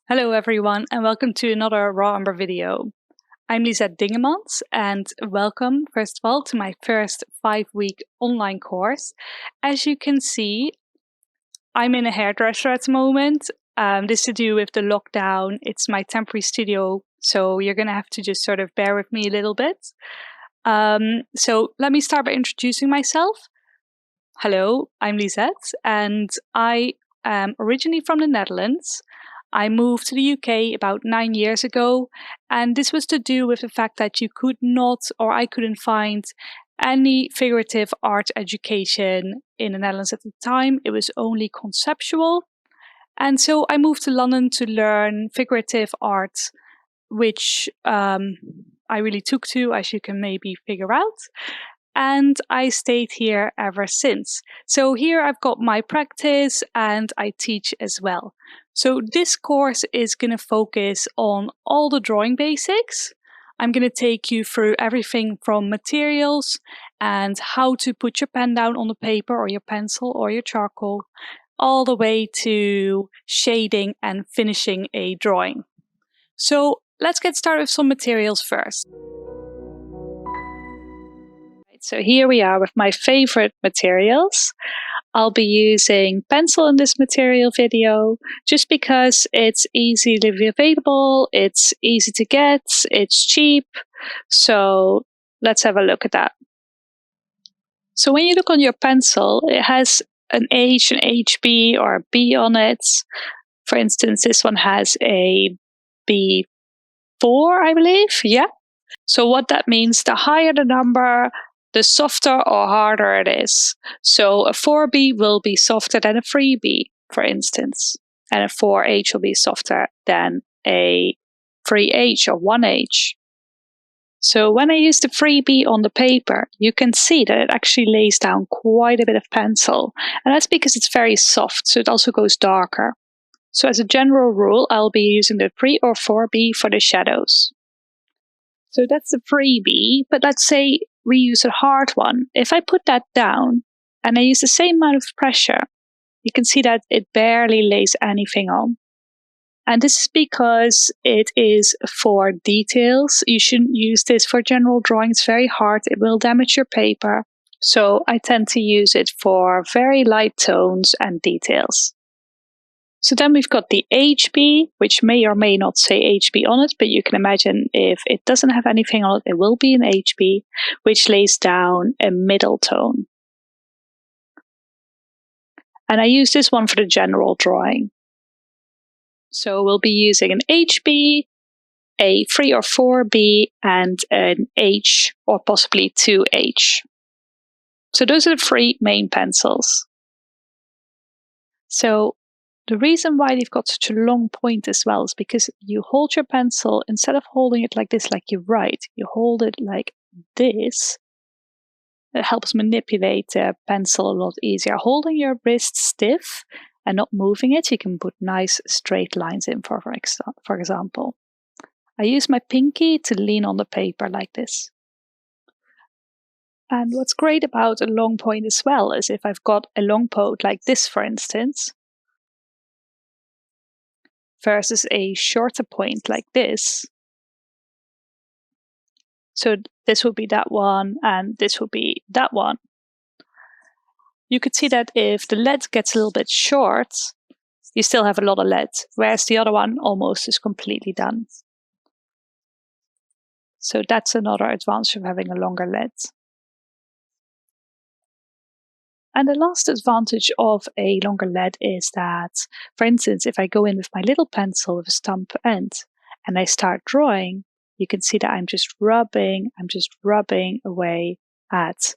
Hello everyone and welcome to another raw umber video. I'm Lizet Dingemans and welcome first of all to my first 5-week online course. As you can see, I'm in a hairdresser at the moment. This is to do with the lockdown. It's my temporary studio, so you're going to have to just sort of bear with me a little bit. So let me start by introducing myself. Hello, I'm Lizet and I am originally from the Netherlands. I moved to the UK about 9 years ago, and this was to do with the fact that you could not, or I couldn't find any figurative art education in the Netherlands at the time. It was only conceptual. And so I moved to London to learn figurative art, which I really took to, as you can maybe figure out. And I stayed here ever since. So here I've got my practice and I teach as well. So this course is going to focus on all the drawing basics. I'm going to take you through everything from materials and how to put your pen down on the paper or your pencil or your charcoal, all the way to shading and finishing a drawing. So let's get started with some materials first. So here we are with my favorite materials. I'll be using pencil in this material video just because it's easily available, it's easy to get, it's cheap. So let's have a look at that. So when you look on your pencil, it has an H, an HB or a B on it. For instance, this one has a B4, I believe. Yeah. So what that means, the higher the number, the softer or harder it is. So a 4B will be softer than a 3B, for instance, and a 4H will be softer than a 3H or 1H. So when I use the 3B on the paper, you can see that it actually lays down quite a bit of pencil, and that's because it's very soft, so it also goes darker. So as a general rule, I'll be using the 3 or 4B for the shadows. So that's the 3B, but let's say we use a hard one. If I put that down and I use the same amount of pressure, you can see that it barely lays anything on. And this is because it is for details. You shouldn't use this for general drawing. It's very hard. It will damage your paper. So I tend to use it for very light tones and details. So then we've got the HB, which may or may not say HB on it, but you can imagine if it doesn't have anything on it, it will be an HB, which lays down a middle tone. And I use this one for the general drawing. So we'll be using an HB, a 3 or 4B, and an H, or possibly 2H. So those are the three main pencils. So the reason why they've got such a long point as well is because you hold your pencil, instead of holding it like this, like you write, you hold it like this. It helps manipulate the pencil a lot easier. Holding your wrist stiff and not moving it, you can put nice straight lines in, for example. I use my pinky to lean on the paper like this. And what's great about a long point as well is if I've got a long point like this, for instance, versus a shorter point like this. So this would be that one, and this would be that one. You could see that if the lead gets a little bit short, you still have a lot of lead, whereas the other one almost is completely done. So that's another advantage of having a longer lead. And the last advantage of a longer lead is that, for instance, if I go in with my little pencil with a stump end and I start drawing, you can see that I'm just rubbing away at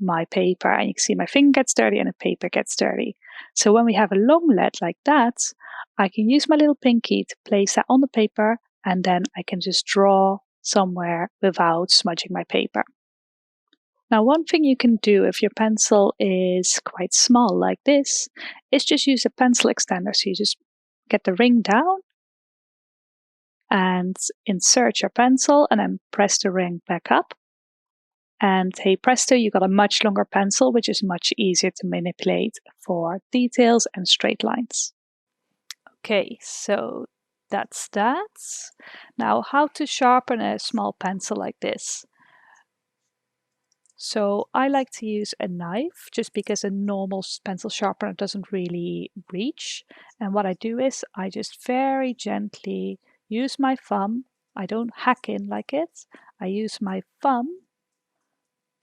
my paper, and you can see my finger gets dirty and the paper gets dirty. So when we have a long lead like that, I can use my little pinky to place that on the paper, and then I can just draw somewhere without smudging my paper. Now, one thing you can do if your pencil is quite small like this is just use a pencil extender. So you just get the ring down and insert your pencil and then press the ring back up. And hey presto, you got a much longer pencil, which is much easier to manipulate for details and straight lines. Okay, so That's that. Now, how to sharpen a small pencil like this. So I like to use a knife just because a normal pencil sharpener doesn't really reach. And what I do is I just very gently use my thumb. I don't hack in like it. I use my thumb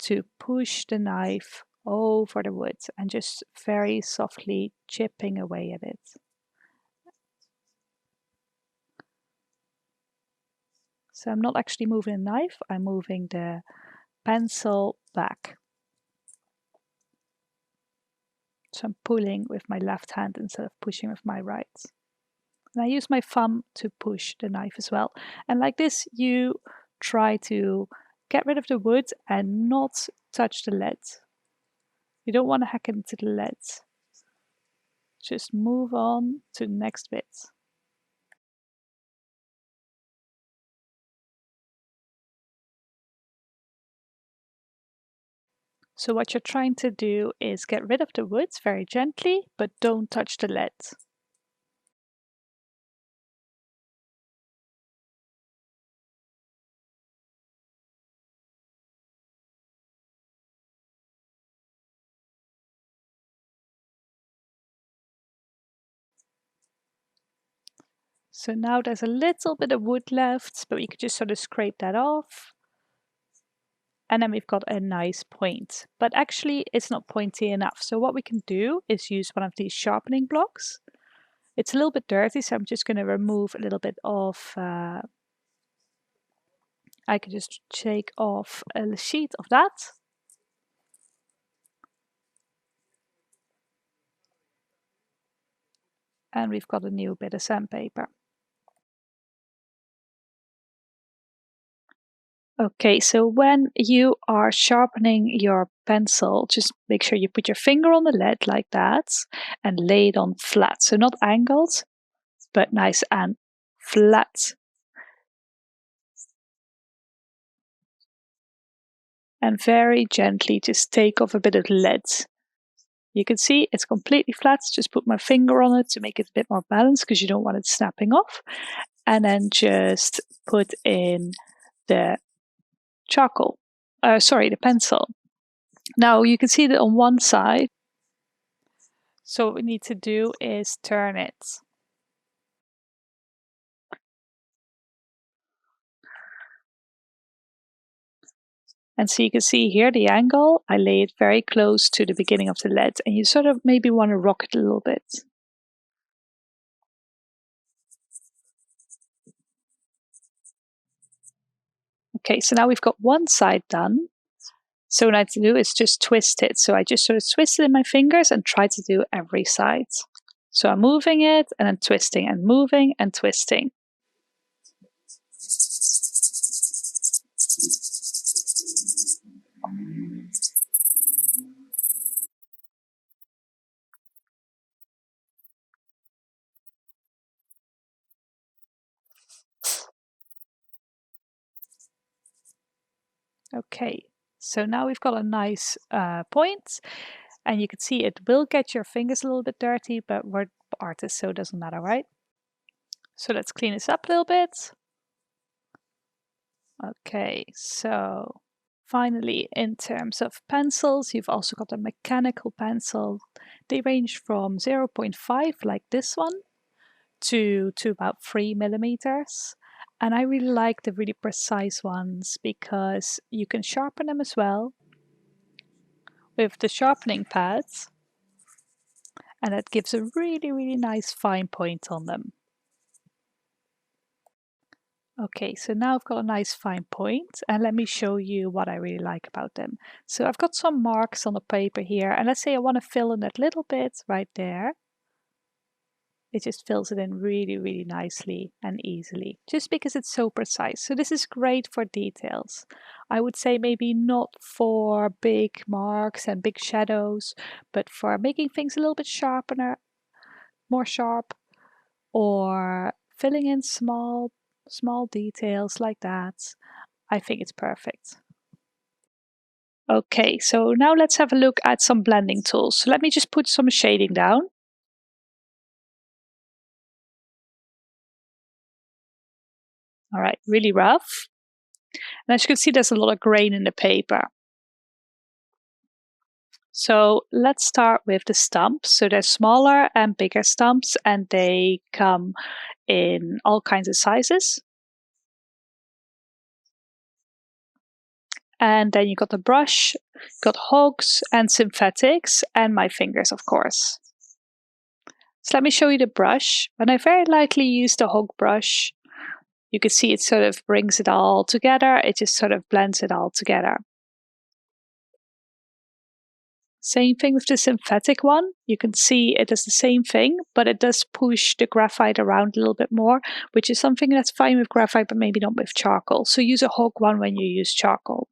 to push the knife over the wood and just very softly chipping away at it. So I'm not actually moving the knife, I'm moving the pencil back. So I'm pulling with my left hand instead of pushing with my right. And I use my thumb to push the knife as well. And like this, you try to get rid of the wood and not touch the lead. You don't want to hack into the lead. Just move on to the next bit. So what you're trying to do is get rid of the wood very gently, but don't touch the lead. So now there's a little bit of wood left, but we could just sort of scrape that off. And then we've got a nice point, but actually it's not pointy enough. So what we can do is use one of these sharpening blocks. It's a little bit dirty, so I'm just going to remove a little bit of, I could just take off a sheet of that. And we've got a new bit of sandpaper. Okay, so when you are sharpening your pencil, just make sure you put your finger on the lead like that and lay it on flat. So not angled, but nice and flat. And very gently just take off a bit of lead. You can see it's completely flat. Just put my finger on it to make it a bit more balanced because you don't want it snapping off. And then just put in the charcoal, the pencil. Now you can see that on one side. So what we need to do is turn it. And so you can see here the angle, I lay it very close to the beginning of the lead and you sort of maybe want to rock it a little bit. Okay, so now we've got one side done. So what I have to do is just twist it. So I just sort of twist it in my fingers and try to do every side. So I'm moving it and then twisting and moving and twisting. Okay, so now we've got a nice point, and you can see it will get your fingers a little bit dirty, but we're artists, so it doesn't matter, right? So let's clean this up a little bit. Okay, so finally, in terms of pencils, you've also got a mechanical pencil. They range from 0.5, like this one, to about 3 mm. And I really like the really precise ones because you can sharpen them as well with the sharpening pads, and that gives a really, really nice fine point on them. Okay, so now I've got a nice fine point, and let me show you what I really like about them. So I've got some marks on the paper here, and let's say I want to fill in that little bit right there. It just fills it in really, really nicely and easily, just because it's so precise. So this is great for details. I would say maybe not for big marks and big shadows, but for making things a little bit sharper, more sharp, or filling in small details like that. I think it's perfect. Okay, so now let's have a look at some blending tools. So let me just put some shading down. All right, really rough. And as you can see, there's a lot of grain in the paper. So let's start with the stumps. So there's smaller and bigger stumps, and they come in all kinds of sizes. And then you got the brush, got hogs and synthetics, and my fingers, of course. So let me show you the brush. And I very lightly use the hog brush. You can see it sort of brings it all together. It just sort of blends it all together. Same thing with the synthetic one. You can see it does the same thing, but it does push the graphite around a little bit more, which is something that's fine with graphite, but maybe not with charcoal. So use a hog one when you use charcoal.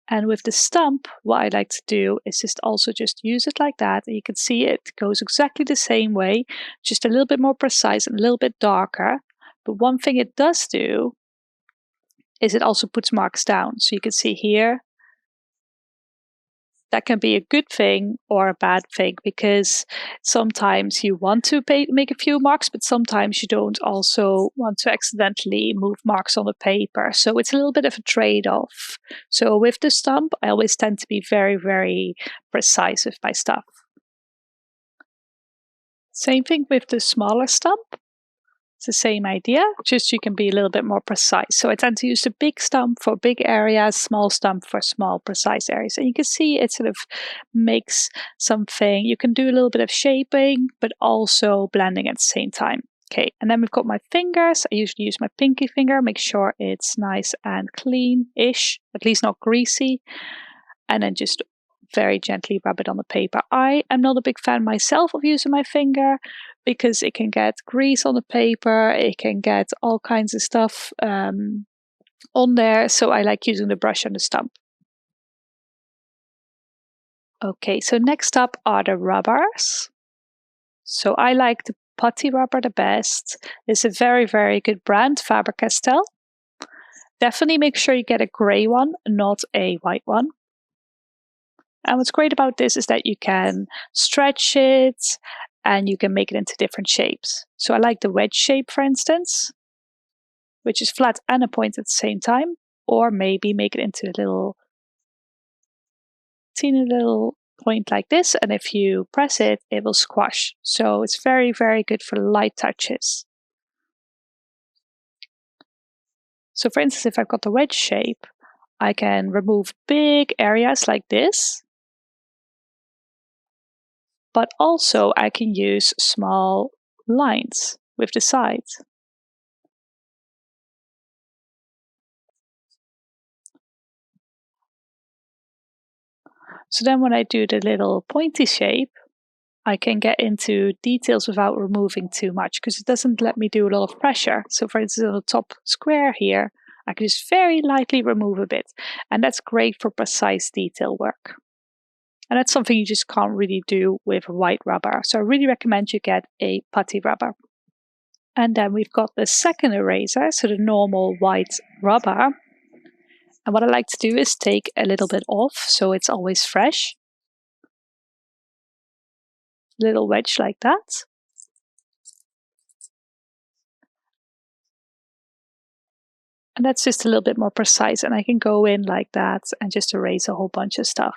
And with the stump, what I like to do is just use it like that. And you can see it goes exactly the same way, just a little bit more precise and a little bit darker. But one thing it does do is it also puts marks down. So you can see here, that can be a good thing or a bad thing, because sometimes you want to make a few marks, but sometimes you don't also want to accidentally move marks on the paper. So it's a little bit of a trade-off. So with the stump, I always tend to be very, very precise with my stuff. Same thing with the smaller stump. It's the same idea, just you can be a little bit more precise. So I tend to use the big stump for big areas, small stump for small precise areas. And you can see it sort of makes something, you can do a little bit of shaping, but also blending at the same time. Okay, and then we've got my fingers. I usually use my pinky finger, make sure it's nice and clean-ish, at least not greasy. And then just very gently rub it on the paper. I am not a big fan myself of using my finger because it can get grease on the paper, it can get all kinds of stuff on there, so I like using the brush and the stump. Okay, so next up are the rubbers. So I like the putty rubber the best. It's a very, very good brand, Faber-Castell. Definitely make sure you get a grey one, not a white one. And what's great about this is that you can stretch it and you can make it into different shapes. So I like the wedge shape, for instance, which is flat and a point at the same time, or maybe make it into a little teeny little point like this, and if you press it, it will squash. So it's very, very good for light touches. So for instance, if I've got the wedge shape, I can remove big areas like this, but also I can use small lines with the sides. So then when I do the little pointy shape, I can get into details without removing too much because it doesn't let me do a lot of pressure. So for instance, on the top square here, I can just very lightly remove a bit. And that's great for precise detail work. And that's something you just can't really do with white rubber. So I really recommend you get a putty rubber. And then we've got the second eraser, so the normal white rubber. And what I like to do is take a little bit off so it's always fresh. Little wedge like that. And that's just a little bit more precise, and I can go in like that and just erase a whole bunch of stuff.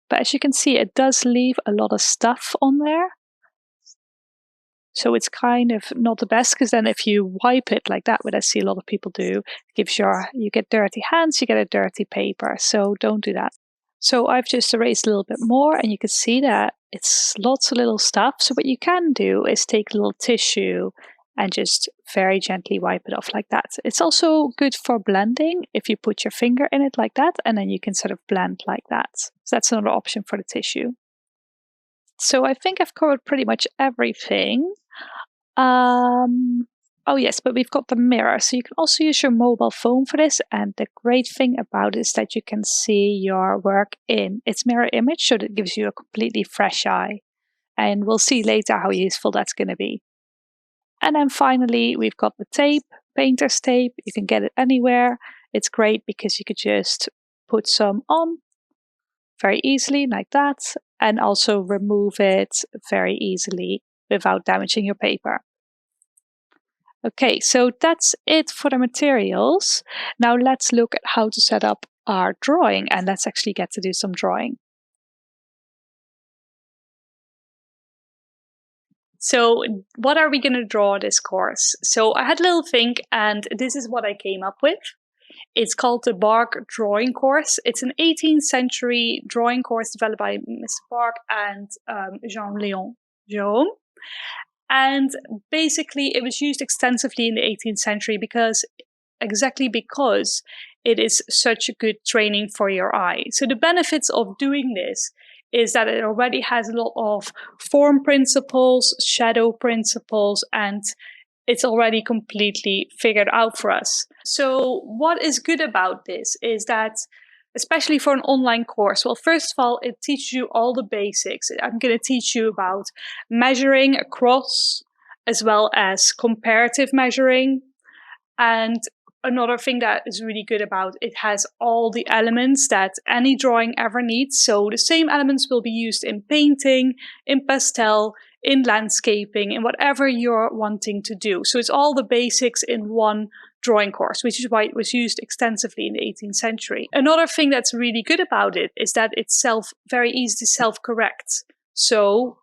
But as you can see, it does leave a lot of stuff on there. So it's kind of not the best, because then if you wipe it like that, what I see a lot of people do, you get dirty hands, you get a dirty paper. So don't do that. So I've just erased a little bit more, and you can see that it's lots of little stuff. So what you can do is take a little tissue and just very gently wipe it off like that. It's also good for blending if you put your finger in it like that, and then you can sort of blend like that. So that's another option for the tissue. So I think I've covered pretty much everything. Oh yes, but we've got the mirror. So you can also use your mobile phone for this. And the great thing about it is that you can see your work in its mirror image, so that gives you a completely fresh eye. And we'll see later how useful that's going to be. And then finally, we've got the tape, painter's tape. You can get it anywhere. It's great because you could just put some on very easily like that, and also remove it very easily without damaging your paper. Okay, so that's it for the materials. Now let's look at how to set up our drawing, and let's actually get to do some drawing. So what are we going to draw this course? So I had a little think, and this is what I came up with. It's called the Bargue drawing course. It's an 18th century drawing course developed by Mr. Bargue and Jean-Léon Gérôme. And basically, it was used extensively in the 18th century because it is such a good training for your eye. So the benefits of doing this is that it already has a lot of form principles, shadow principles, and it's already completely figured out for us. So what is good about this is that, especially for an online course, well, first of all, it teaches you all the basics. I'm going to teach you about measuring across as well as comparative measuring. And another thing that is really good about it has all the elements that any drawing ever needs. So the same elements will be used in painting, in pastel, in landscaping, in whatever you're wanting to do. So it's all the basics in one drawing course, which is why it was used extensively in the 18th century. Another thing that's really good about it is that it's very easy to self-correct. So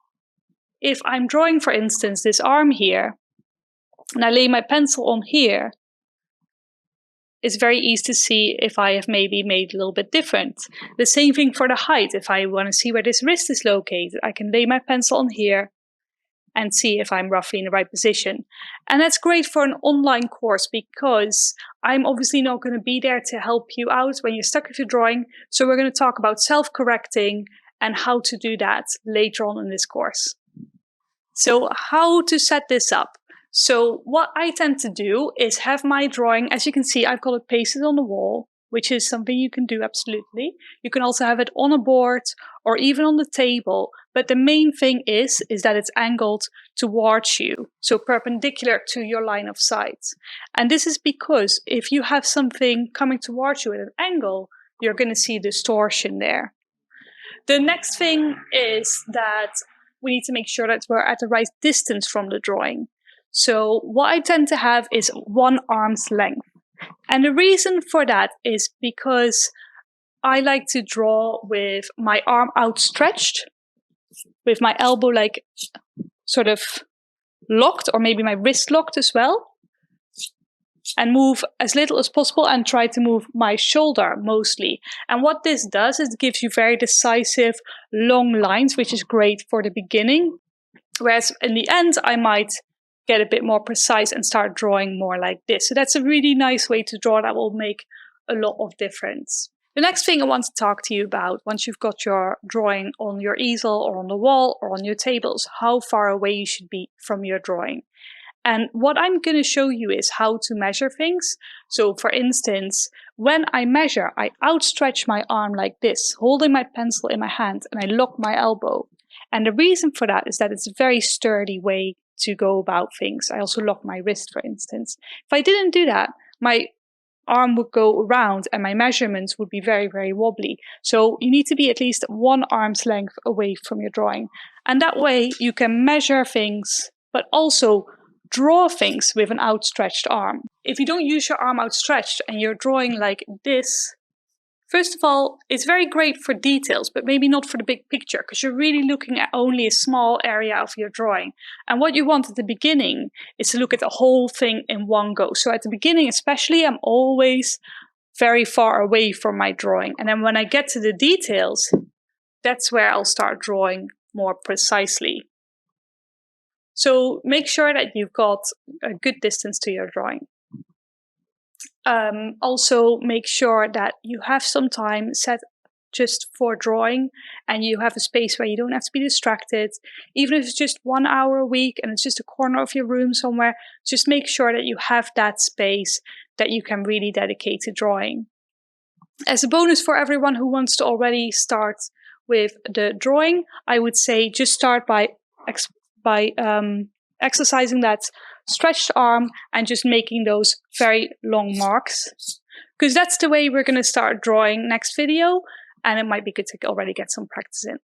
if I'm drawing, for instance, this arm here, and I lay my pencil on here, it's very easy to see if I have maybe made a little bit different. The same thing for the height. If I want to see where this wrist is located, I can lay my pencil on here and see if I'm roughly in the right position. And that's great for an online course because I'm obviously not going to be there to help you out when you're stuck with your drawing. So we're going to talk about self-correcting and how to do that later on in this course. So how to set this up? So what I tend to do is have my drawing, as you can see, I've got it pasted on the wall, which is something you can do absolutely. You can also have it on a board or even on the table. But the main thing is that it's angled towards you, so perpendicular to your line of sight. And this is because if you have something coming towards you at an angle, you're going to see distortion there. The next thing is that we need to make sure that we're at the right distance from the drawing. So what I tend to have is 1 arm's length. And the reason for that is because I like to draw with my arm outstretched, with my elbow like sort of locked, or maybe my wrist locked as well, and move as little as possible and try to move my shoulder mostly. And what this does is it gives you very decisive long lines, which is great for the beginning. Whereas in the end, I might get a bit more precise and start drawing more like this. So that's a really nice way to draw that will make a lot of difference. The next thing I want to talk to you about, once you've got your drawing on your easel or on the wall or on your table, is how far away you should be from your drawing. And what I'm going to show you is how to measure things. So for instance, when I measure, I outstretch my arm like this, holding my pencil in my hand, and I lock my elbow. And the reason for that is that it's a very sturdy way to go about things. I also lock my wrist, for instance. If I didn't do that, my arm would go around and my measurements would be very, very wobbly. So you need to be at least 1 arm's length away from your drawing. And that way you can measure things, but also draw things with an outstretched arm. If you don't use your arm outstretched and you're drawing like this, first of all, it's very great for details, but maybe not for the big picture, because you're really looking at only a small area of your drawing. And what you want at the beginning is to look at the whole thing in one go. So at the beginning especially, I'm always very far away from my drawing. And then when I get to the details, that's where I'll start drawing more precisely. So make sure that you've got a good distance to your drawing. Also make sure that you have some time set just for drawing and you have a space where you don't have to be distracted. Even if it's just 1 hour a week and it's just a corner of your room somewhere, just make sure that you have that space that you can really dedicate to drawing. As a bonus for everyone who wants to already start with the drawing, I would say just start by exercising that stretched arm and just making those very long marks, because that's the way we're going to start drawing next video, and it might be good to already get some practice in.